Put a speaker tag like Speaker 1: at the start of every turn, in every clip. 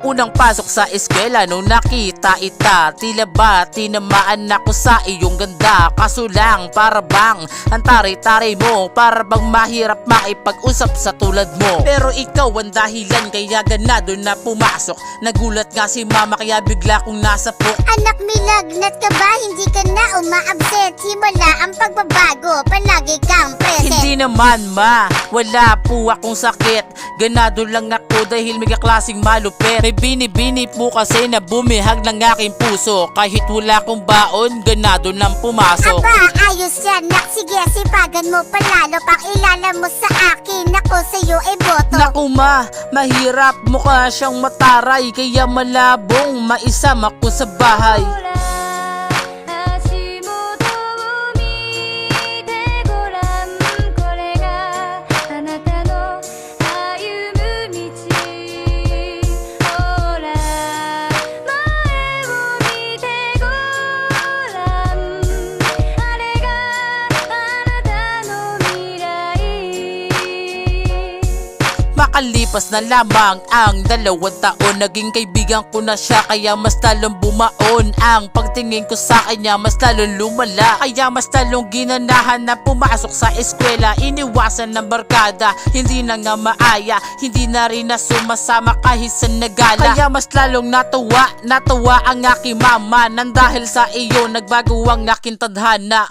Speaker 1: Unang pasok sa eskwela nung nakita ita, tila ba tinamaan ako sa iyong ganda. Kaso lang para bang ang taray-taray mo, para bang mahirap makipag-usap sa tulad mo. Pero ikaw ang dahilan kaya ganado na pumasok. Nagulat nga si mama kaya bigla kong nasapo.
Speaker 2: Anak, milagnat ka ba? Hindi ka na uma-absent. Himala ang pagbabago, palagi kang present.
Speaker 1: Hindi naman ma, wala po akong sakit. Ganado lang ako dahil may kaklaseng malupit. May bini-bini po kasi na bumihag ng aking puso. Kahit wala akong baon, ganado nang pumasok.
Speaker 2: Aba, ayos yan, nak. Sige, sipagan mo palalo pang ilala mo sa akin. Ako sa'yo ay boto.
Speaker 1: Naku ma, mahirap mukha siyang mataray, kaya malabong maisama ko sa bahay. Makalipas na lamang ang 2 taon, naging kaibigan ko na siya kaya mas lalong bumaon. Ang pagtingin ko sa kanya mas lalong lumala, kaya mas lalong ginanahan na pumasok sa eskwela. Iniwasan ng barkada, hindi na nga maaya, hindi na rin na sumasama kahit sa nagala. Kaya mas lalong natuwa ang aking mama, nang dahil sa iyo nagbago ang aking tadhana.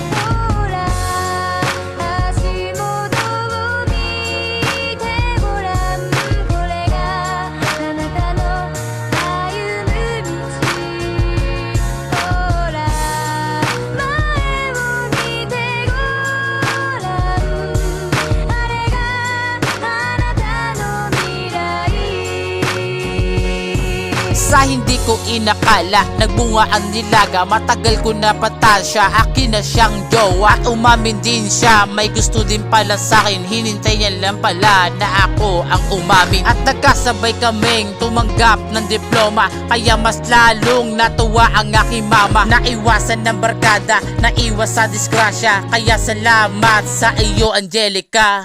Speaker 1: Sa hindi ko inakala, nagbunga ang nilaga. Matagal ko na patasya, akin na siyang jowa. At umamin din siya, may gusto din pala sa'kin. Hinintay niya lang pala na ako ang umamin. At nagkasabay kaming tumanggap ng diploma, kaya mas lalong natuwa ang aking mama. Naiwasan ng barkada, naiwas sa disgrasya, kaya salamat sa iyo Angelica.